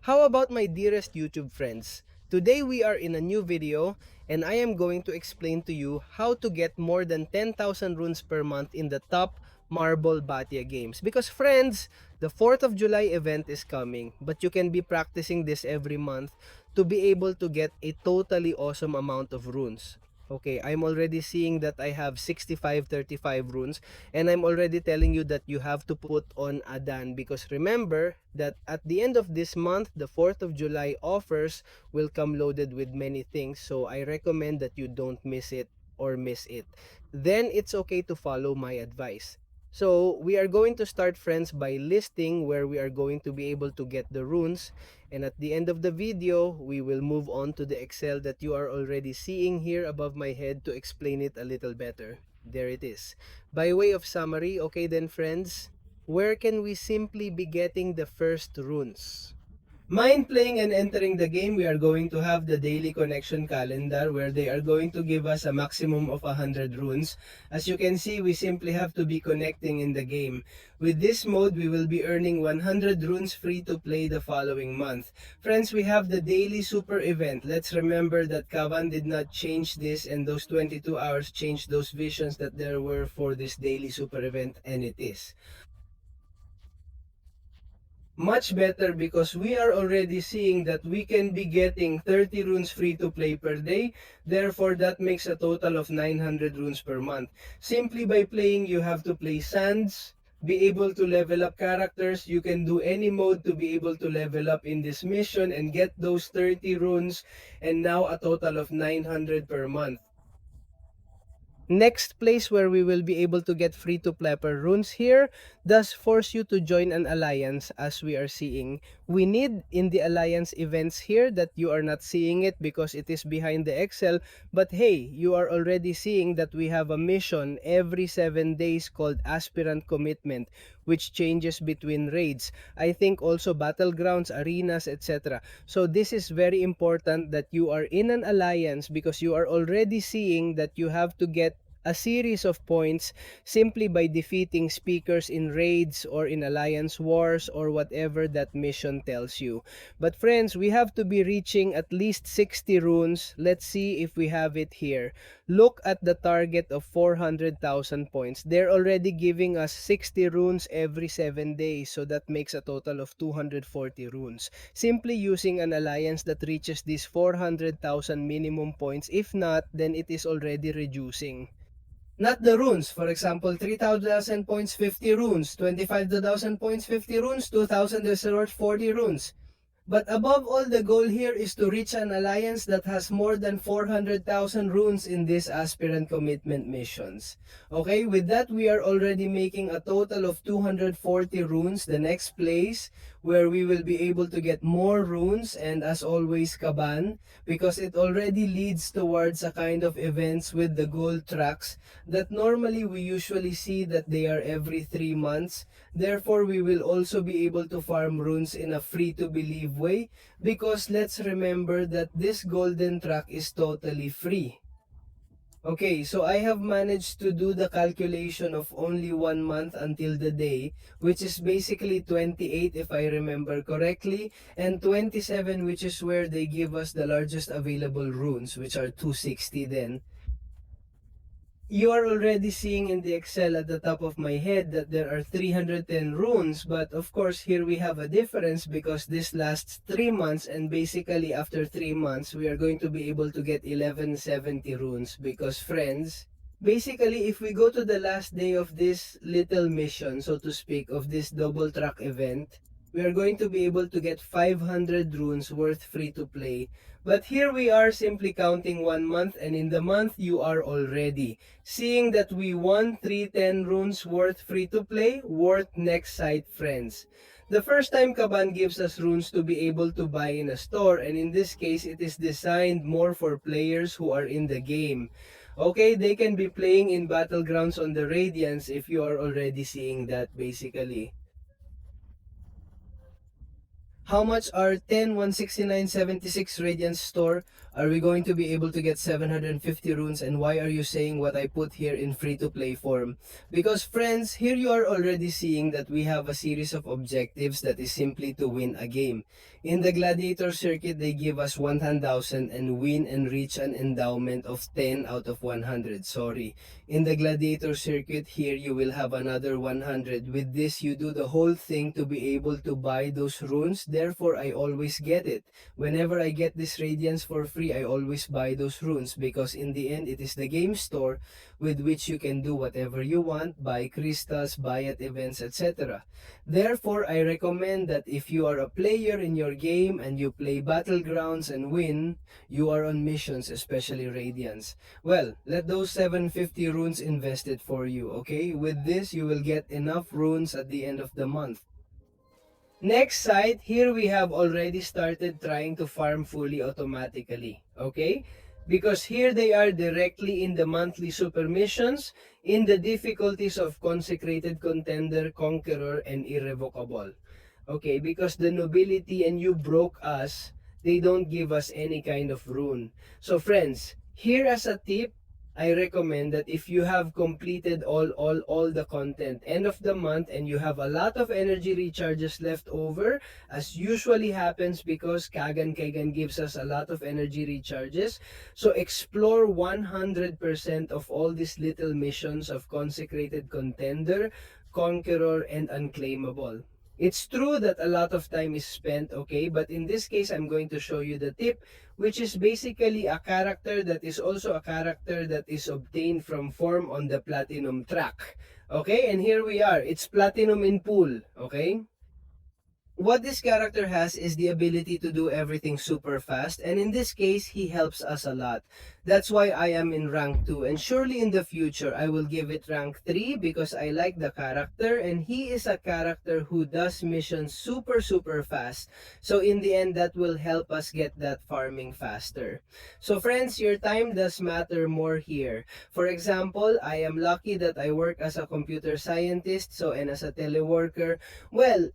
How about my dearest YouTube friends? Today we are in a new video and I am going to explain to you how to get more than 10,000 runes per month in the top Marble Batia games. Because friends, the 4th of July event is coming, but you can be practicing this every month to be able to get a totally awesome amount of runes. Okay, I'm already seeing that I have 6535 runes and I'm already telling you that you have to put on Adan because remember that at the end of this month, the 4th of July offers will come loaded with many things. So I recommend that you don't miss it or miss it. Then it's okay to follow my advice. So we are going to start friends by listing where we are going to be able to get the runes, and at the end of the video we will move on to the Excel that you are already seeing here above my head to explain it a little better. There it is. By way of summary, okay then friends, where can we simply be getting the first runes? Mind playing and entering the game, we are going to have the daily connection calendar where they are going to give us a maximum of 100 runes. As you can see, we simply have to be connecting in the game. With this mode, we will be earning 100 runes free to play the following month. Friends, we have the daily super event. Let's remember that Kavan did not change this and those 22 hours changed those visions that there were for this daily super event, and it is much better because we are already seeing that we can be getting 30 runes free to play per day. Therefore, that makes a total of 900 runes per month. Simply by playing, you have to play sands, be able to level up characters. You can do any mode to be able to level up in this mission and get those 30 runes, and now a total of 900 per month. Next place where we will be able to get free to plapper runes here does force you to join an alliance, as we are seeing. We need in the alliance events here that you are not seeing it because it is behind the Excel, but hey, you are already seeing that we have a mission every 7 days called aspirant commitment, which changes between raids. I think also battlegrounds, arenas, etc. So this is very important that you are in an alliance because you are already seeing that you have to get a series of points simply by defeating speakers in raids or in alliance wars or whatever that mission tells you. But friends, we have to be reaching at least 60 runes. Let's see if we have it here. Look at the target of 400,000 points. They're already giving us 60 runes every 7 days, so that makes a total of 240 runes. Simply using an alliance that reaches these 400,000 minimum points. If not, then it is already reducing. Not the runes. For example, 3,000 points, 50 runes. 25,000 points, 50 runes. 2,000 reservoir, 40 runes. But above all, the goal here is to reach an alliance that has more than 400,000 runes in these aspirant commitment missions. Okay, with that, we are already making a total of 240 runes. The next place where we will be able to get more runes, and as always, Kaban, because it already leads towards a kind of events with the gold tracks that normally we usually see that they are every 3 months. Therefore, we will also be able to farm runes in a free-to-believe way because let's remember that this golden track is totally free. Okay, so I have managed to do the calculation of only 1 month until the day, which is basically 28 if I remember correctly, and 27 which is where they give us the largest available runes, which are 260 then. You are already seeing in the Excel at the top of my head that there are 310 runes, but of course here we have a difference because this lasts 3 months, and basically after 3 months we are going to be able to get 1170 runes because friends, basically if we go to the last day of this little mission, so to speak, of this double track event, we are going to be able to get 500 runes worth free to play. But here we are simply counting 1 month, and in the month you are already seeing that we won 310 runes worth free to play, worth next site friends. The first time Kaban gives us runes to be able to buy in a store, and in this case it is designed more for players who are in the game. Okay, they can be playing in battlegrounds on the Radiance if you are already seeing that basically. How much are 10 169.76 Radiance store? Are we going to be able to get 750 runes, and why are you saying what I put here in free-to-play form? Because friends, here you are already seeing that we have a series of objectives that is simply to win a game. In the Gladiator circuit, they give us 100,000 and win and reach an endowment of 10 out of 100. Sorry. In the Gladiator circuit, here you will have another 100. With this, you do the whole thing to be able to buy those runes. Therefore, I always get it. Whenever I get this Radiance for free, I always buy those runes because in the end, it is the game store with which you can do whatever you want, buy crystals, buy at events, etc. Therefore, I recommend that if you are a player in your game and you play Battlegrounds and win, you are on missions, especially Radiance. Well, let those 750 runes invested for you, okay? With this, you will get enough runes at the end of the month. Next site, here we have already started trying to farm fully automatically, okay? Because here they are directly in the monthly super missions, in the difficulties of Consecrated Contender, Conqueror, and Irrevocable. Okay, because the nobility and you broke us, they don't give us any kind of rune. So friends, here as a tip, I recommend that if you have completed all the content end of the month and you have a lot of energy recharges left over, as usually happens because Kagan gives us a lot of energy recharges, so explore 100% of all these little missions of Consecrated Contender, Conqueror, and Unclaimable. It's true that a lot of time is spent, okay, but in this case, I'm going to show you the tip, which is basically a character that is also a character that is obtained from form on the Platinum track. Okay, and here we are. It's Platinum in pool, okay? What this character has is the ability to do everything super fast, and in this case, he helps us a lot. That's why I am in rank 2, and surely in the future, I will give it rank 3 because I like the character, and he is a character who does missions super fast. So in the end, that will help us get that farming faster. So friends, your time does matter more here. For example, I am lucky that I work as a computer scientist, and as a teleworker. Well,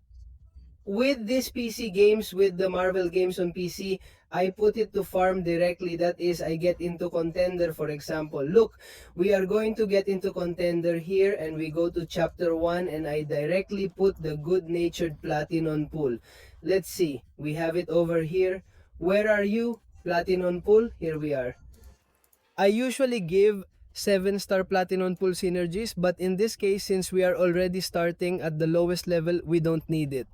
with these PC games, with the Marvel games on PC, I put it to farm directly. That is, I get into contender, for example. Look, we are going to get into contender here, and we go to chapter 1, and I directly put the good-natured Platinum pool. Let's see, we have it over here. Where are you? Platinum pool? Here we are. I usually give 7-star Platinum pool synergies, but in this case, since we are already starting at the lowest level, we don't need it.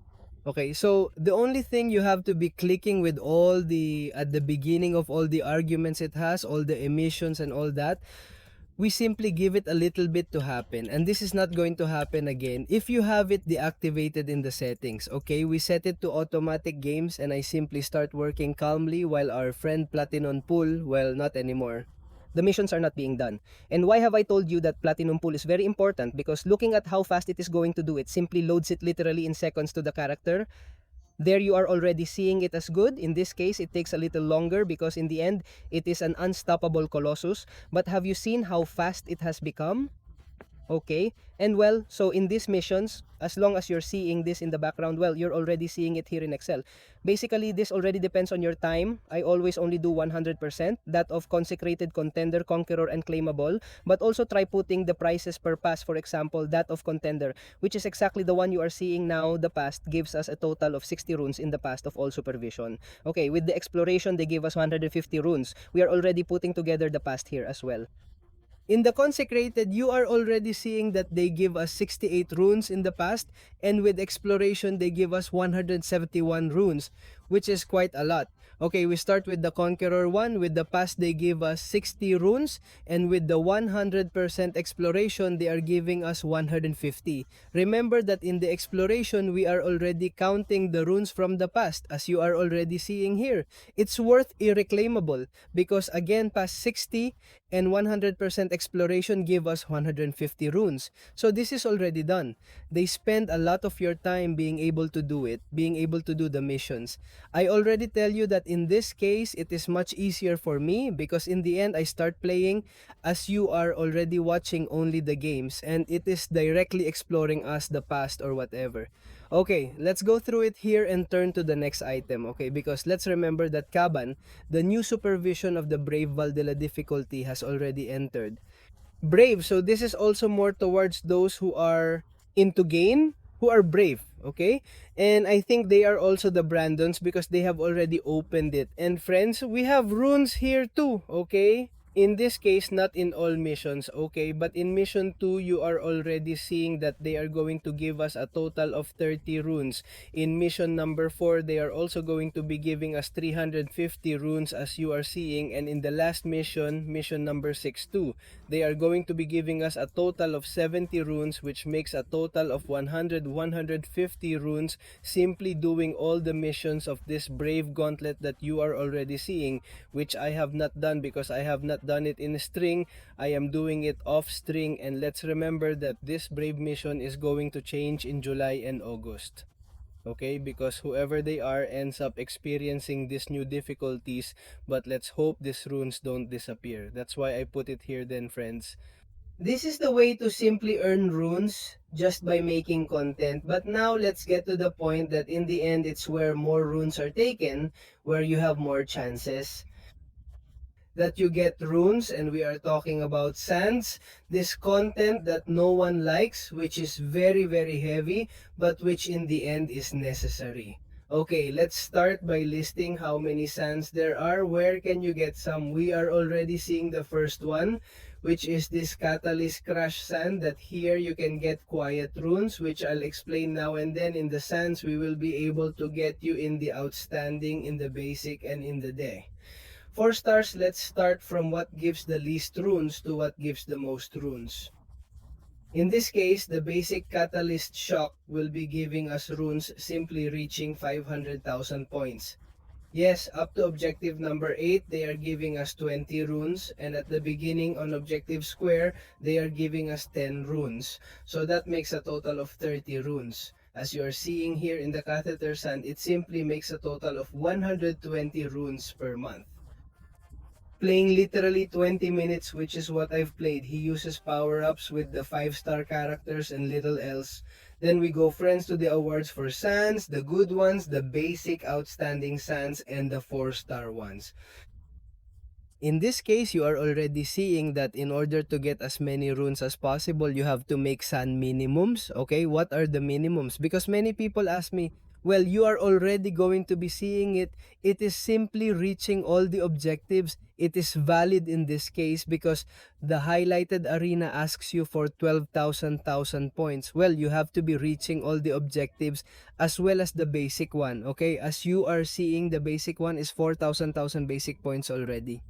Okay, so the only thing you have to be clicking with all the, at the beginning of all the arguments it has, all the emissions and all that, we simply give it a little bit to happen, and this is not going to happen again if you have it deactivated in the settings. Okay, we set it to automatic games, and I simply start working calmly while our friend Platinum pool, well, not anymore. The missions are not being done. And why have I told you that Platinum pool is very important? Because looking at how fast it is going to do it, simply loads it literally in seconds to the character. There you are already seeing it as good. In this case, it takes a little longer because in the end, it is an unstoppable Colossus. But have you seen how fast it has become? Okay, and well, so in these missions, as long as you're seeing this in the background, well, you're already seeing it here in Excel. Basically, this already depends on your time. I always only do 100%, that of Consecrated Contender, Conqueror, and Claimable, but also try putting the prices per pass, for example, that of Contender, which is exactly the one you are seeing now. The past gives us a total of 60 runes in the past of all supervision. Okay, with the exploration, they give us 150 runes. We are already putting together the past here as well. In the Consecrated, you are already seeing that they give us 68 runes in the past, and with Exploration, they give us 171 runes, which is quite a lot. Okay, we start with the Conqueror one. With the past, they give us 60 runes, and with the 100% Exploration, they are giving us 150. Remember that in the Exploration, we are already counting the runes from the past, as you are already seeing here. It's worth irreclaimable, because again, past 60 and 100% exploration give us 150 runes. So this is already done. They spend a lot of your time being able to do it, being able to do the missions. I already tell you that in this case, it is much easier for me because in the end, I start playing as you are already watching only the games and it is directly exploring us the past or whatever. Okay, let's go through it here and turn to the next item, okay? Because let's remember that Kaban, the new supervision of the Brave Valdela difficulty has already entered. Brave, so this is also more towards those who are into gain, who are brave, okay? And I think they are also the Brandons because they have already opened it. And friends, we have runes here too, okay? In this case, not in all missions, okay? But in mission 2, you are already seeing that they are going to give us a total of 30 runes. In mission number 4, they are also going to be giving us 350 runes as you are seeing. And in the last mission, mission number 6 too, they are going to be giving us a total of 70 runes, which makes a total of 150 runes simply doing all the missions of this Brave Gauntlet that you are already seeing, which I have not done because I have not done it in string. I am doing it off string, and let's remember that this Brave mission is going to change in July and August. Okay, because whoever they are ends up experiencing these new difficulties, but let's hope these runes don't disappear. That's why I put it here then, friends. This is the way to simply earn runes just by making content. But now let's get to the point that in the end it's where more runes are taken, where you have more chances that you get runes, and we are talking about sands, this content that no one likes, which is very very heavy, but which in the end is necessary. Okay, let's start by listing how many sands there are. Where can you get some? We are already seeing the first one, which is this Catalyst Crash Sand, that here you can get quiet runes, which I'll explain now. And then in the sands, we will be able to get you in the outstanding, in the basic, and in the day. 4 stars, let's start from what gives the least runes to what gives the most runes. In this case, the basic Catalyst Shock will be giving us runes simply reaching 500,000 points. Yes, up to objective number 8, they are giving us 20 runes, and at the beginning on objective square, they are giving us 10 runes. So that makes a total of 30 runes. As you are seeing here in the Catheter Sand, it simply makes a total of 120 runes per month. Playing literally 20 minutes, which is what I've played. He uses power-ups with the 5-star characters and little else. Then we go, friends, to the awards for Sans, the good ones, the basic outstanding Sans, and the 4-star ones. In this case, you are already seeing that in order to get as many runes as possible, you have to make San minimums. Okay, what are the minimums? Because many people ask me, well, you are already going to be seeing it. It is simply reaching all the objectives. It is valid in this case because the highlighted arena asks you for 12,000 points. Well, you have to be reaching all the objectives as well as the basic one. Okay, as you are seeing, the basic one is 4,000 basic points already.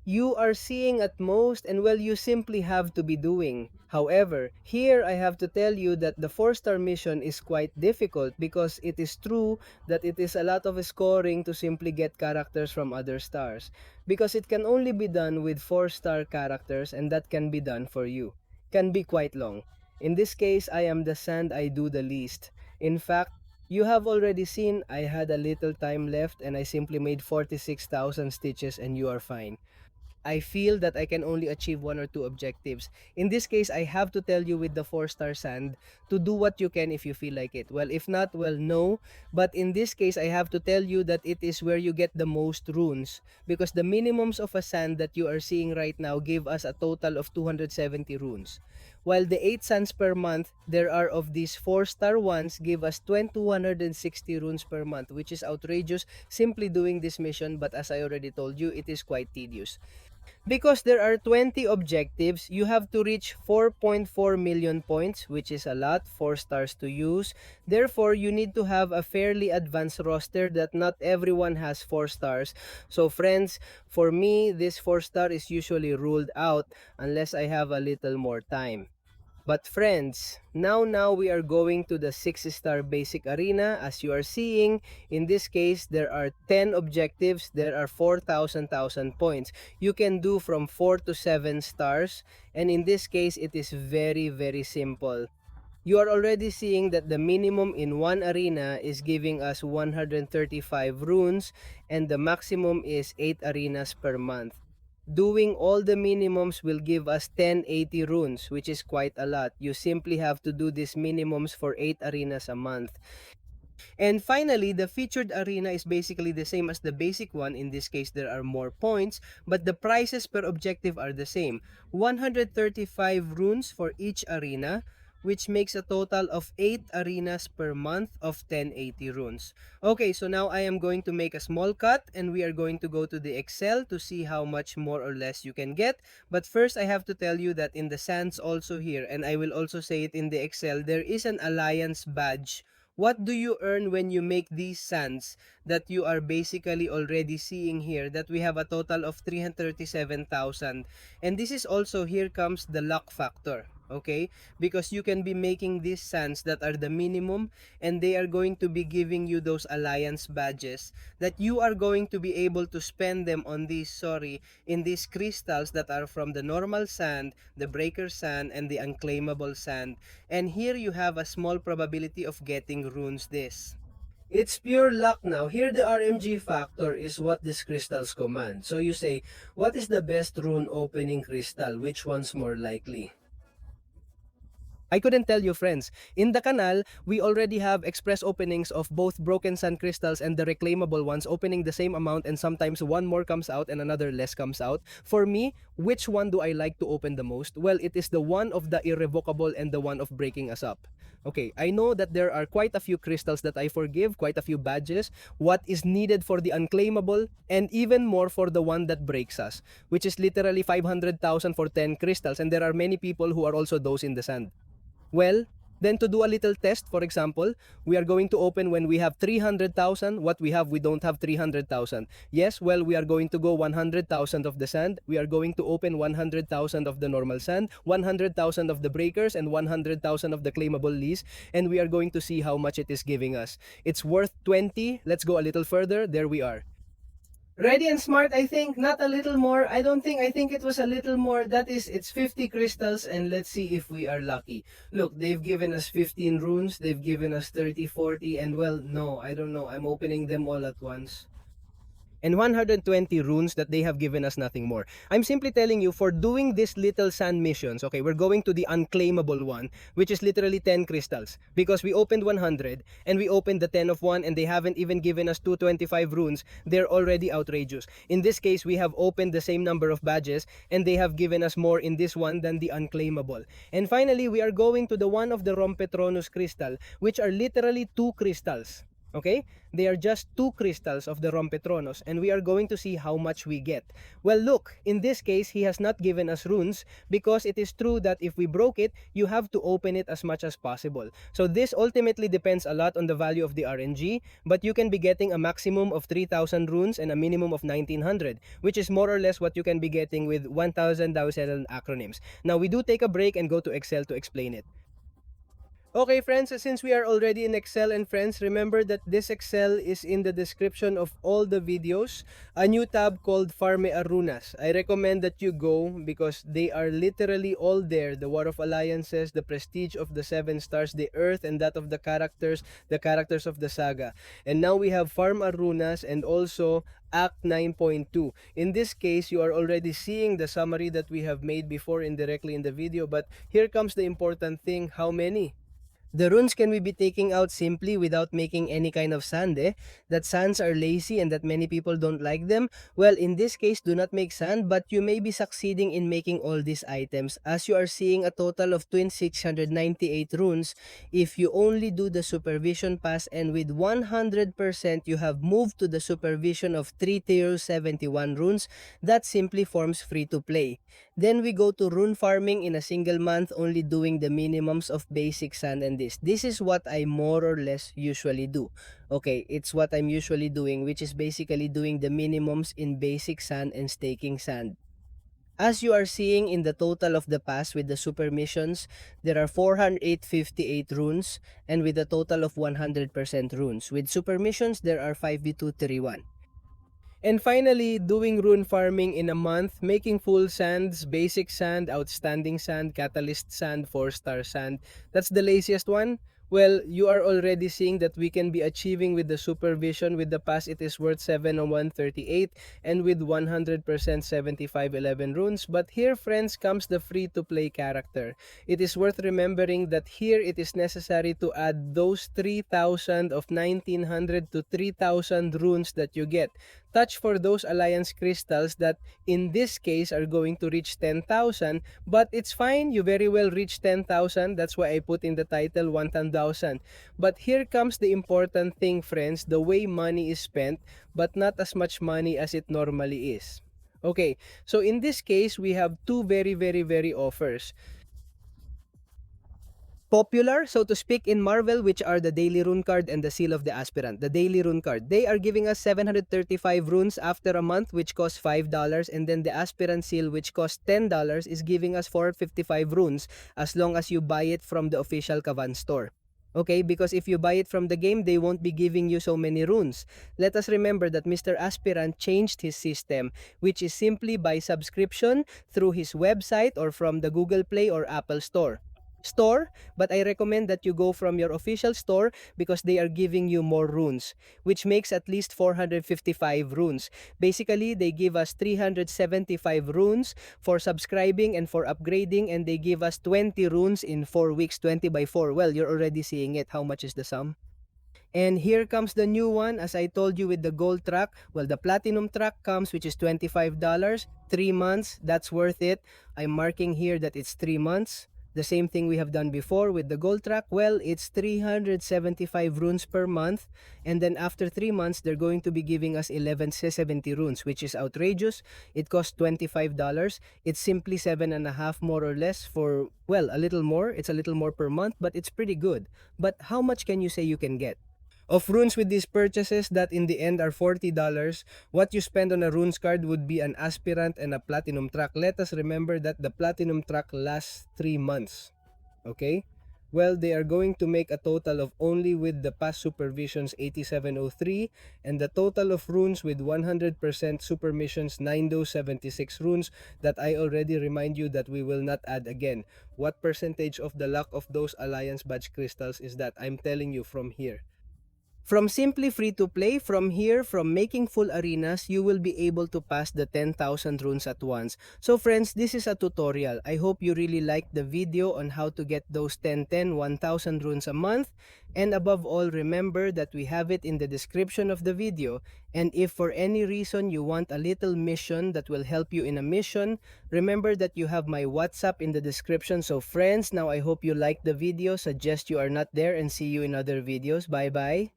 You are seeing at most, and well, you simply have to be doing. However, here I have to tell you that the 4-star mission is quite difficult because it is true that it is a lot of scoring to simply get characters from other stars. Because it can only be done with 4-star characters, and that can be done for you. Can be quite long. In this case, I am the sand I do the least. In fact, you have already seen I had a little time left and I simply made 46,000 stitches, and you are fine. I feel that I can only achieve 1 or 2 objectives. In this case, I have to tell you with the 4-star sand to do what you can if you feel like it. Well, if not, well, no. But in this case, I have to tell you that it is where you get the most runes. Because the minimums of a sand that you are seeing right now give us a total of 270 runes. While the 8 sands per month, there are of these 4-star ones give us 260 runes per month, which is outrageous simply doing this mission. But as I already told you, it is quite tedious. Because there are 20 objectives, you have to reach 4.4 million points, which is a lot, 4 stars to use. Therefore, you need to have a fairly advanced roster that not everyone has 4 stars. So friends, for me, this 4 star is usually ruled out unless I have a little more time. But friends, now we are going to the 6-star basic arena. As you are seeing, in this case, there are 10 objectives. There are 4,000 points. You can do from 4 to 7 stars. And in this case, it is very, very simple. you are already seeing that the minimum in one arena is giving us 135 runes and the maximum is 8 arenas per month. Doing all the minimums will give us 1080 runes, which is quite a lot. You simply have to do these minimums for 8 arenas a month. And finally, the featured arena is basically the same as the basic one. In this case, there are more points, but the prices per objective are the same. 135 runes for each arena, which makes a total of 8 arenas per month of 1080 runes. Okay, so now I am going to make a small cut and we are going to go to the Excel to see how much more or less you can get. But first, I have to tell you that in the sands also here, and I will also say it in the Excel, there is an alliance badge. What do you earn when you make these sands that you are basically already seeing here, that we have a total of 337,000? And this is also, here comes the luck factor. Okay, because you can be making these sands that are the minimum and they are going to be giving you those alliance badges that you are going to be able to spend them on these, sorry, in these crystals that are from the normal sand, the breaker sand, and the unclaimable sand. And here you have a small probability of getting runes this. It's pure luck now. Here the RMG factor is what these crystals command. So you say, what is the best rune opening crystal? Which one's more likely? I couldn't tell you, friends. In the canal, we already have express openings of both broken sand crystals and the reclaimable ones opening the same amount, and sometimes one more comes out and another less comes out. For me, which one do I like to open the most? Well, it is the one of the irrevocable and the one of breaking us up. Okay, I know that there are quite a few crystals that I forgive, quite a few badges. What is needed for the unclaimable, and even more for the one that breaks us, which is literally 500,000 for 10 crystals, and there are many people who are also those in the sand. Well, then to do a little test, for example, we are going to open when we have 300,000. What we have, we don't have 300,000. Yes, well, we are going to go 100,000 of the sand. We are going to open 100,000 of the normal sand, 100,000 of the breakers, and 100,000 of the claimable lease. And we are going to see how much it is giving us. It's worth 20. Let's go a little further. There we are. Ready and smart, I think, not a little more. I think it was a little more. That is, it's 50 crystals, and let's see if we are lucky. Look, they've given us 15 runes, they've given us 30, 40, and well, no, I don't know. I'm opening them all at once. And 120 runes that they have given us, nothing more. I'm simply telling you, for doing this little sand missions, okay, we're going to the unclaimable one, which is literally 10 crystals, because we opened 100 and we opened the 10 of one, and they haven't even given us 225 runes. They're already outrageous. In this case, we have opened the same number of badges and they have given us more in this one than the unclaimable. And finally, we are going to the one of the Rompetronus crystal, which are literally 2 crystals. Okay, they are just 2 crystals of the Rompetronos, and we are going to see how much we get. Well, look, in this case, he has not given us runes, because it is true that if we broke it, you have to open it as much as possible. So this ultimately depends a lot on the value of the RNG, but you can be getting a maximum of 3,000 runes and a minimum of 1,900, which is more or less what you can be getting with 1,000 Dao acronyms. Now, we do take a break and go to Excel to explain it. Okay, friends, since we are already in Excel, and friends, remember that this Excel is in the description of all the videos, a new tab called Farme Arunas. I recommend that you go because they are literally all there. The War of Alliances, the Prestige of the 7 Stars, the Earth, and that of the characters of the saga. And now we have Farm Arunas and also Act 9.2. In this case, you are already seeing the summary that we have made before indirectly in the video, but here comes the important thing: how many? The runes can we be taking out simply without making any kind of sand, eh? That sands are lazy and that many people don't like them? Well, in this case, do not make sand, but you may be succeeding in making all these items, as you are seeing a total of 698 runes. If you only do the supervision pass, and with 100% you have moved to the supervision of 371 runes, that simply forms free to play. Then we go to rune farming in a single month, only doing the minimums of basic sand and this. This is what I more or less usually do. Okay, it's what I'm usually doing, which is basically doing the minimums in basic sand and staking sand. As you are seeing in the total of the pass with the super missions, there are 458 runes, and with a total of 100% runes. With super missions, there are 5v231. And finally, doing rune farming in a month, making full sands, basic sand, outstanding sand, catalyst sand, 4-star sand. That's the laziest one. Well, you are already seeing that we can be achieving with the supervision. With the pass, it is worth 70138 and with 100% 7511 runes. But here, friends, comes the free-to-play character. It is worth remembering that here it is necessary to add those 3,000 of 1900 to 3,000 runes that you get. Touch for those alliance crystals that in this case are going to reach 10,000, but it's fine, you very well reach 10,000. That's why I put in the title 1,000. But here comes the important thing, friends, the way money is spent, but not as much money as it normally is. Okay, so in this case, we have two very offers. Popular, so to speak, in Marvel, which are the Daily Rune card and the Seal of the Aspirant. The Daily Rune card, they are giving us 735 runes after a month, which costs $5, and then the Aspirant Seal, which costs $10, is giving us 455 runes as long as you buy it from the official Kavan store. Okay, because if you buy it from the game, they won't be giving you so many runes. Let us remember that Mr. Aspirant changed his system, which is simply by subscription through his website or from the Google Play or Apple store, but I recommend that you go from your official store because they are giving you more runes, which makes at least 455 runes. Basically, they give us 375 runes for subscribing and for upgrading, and they give us 20 runes in 4 weeks, 20 by 4. Well, you're already seeing it. How much is the sum? And here comes the new one, as I told you with the gold track. Well, the platinum track comes, which is $25, 3 months. That's worth it. I'm marking here that it's 3 months. The same thing we have done before with the gold track. Well, it's 375 runes per month. And then after 3 months, they're going to be giving us 1170 runes, which is outrageous. It costs $25. It's simply 7.5 more or less for, well, a little more. It's a little more per month, but it's pretty good. But how much can you say you can get? Of runes with these purchases that in the end are $40, what you spend on a runes card would be an aspirant and a platinum track. Let us remember that the platinum track lasts 3 months. Okay? Well, they are going to make a total of only with the past supervisions 8703 and the total of runes with 100% super missions 9076 runes that I already remind you that we will not add again. What percentage of the luck of those alliance badge crystals is that? I'm telling you from here. From simply free to play, from here, from making full arenas, you will be able to pass the 10,000 runes at once. So friends, this is a tutorial. I hope you really liked the video on how to get those 1,000 runes a month. And above all, remember that we have it in the description of the video. And if for any reason you want a little mission that will help you in a mission, remember that you have my WhatsApp in the description. So friends, now I hope you liked the video. Suggest you are not there and see you in other videos. Bye bye.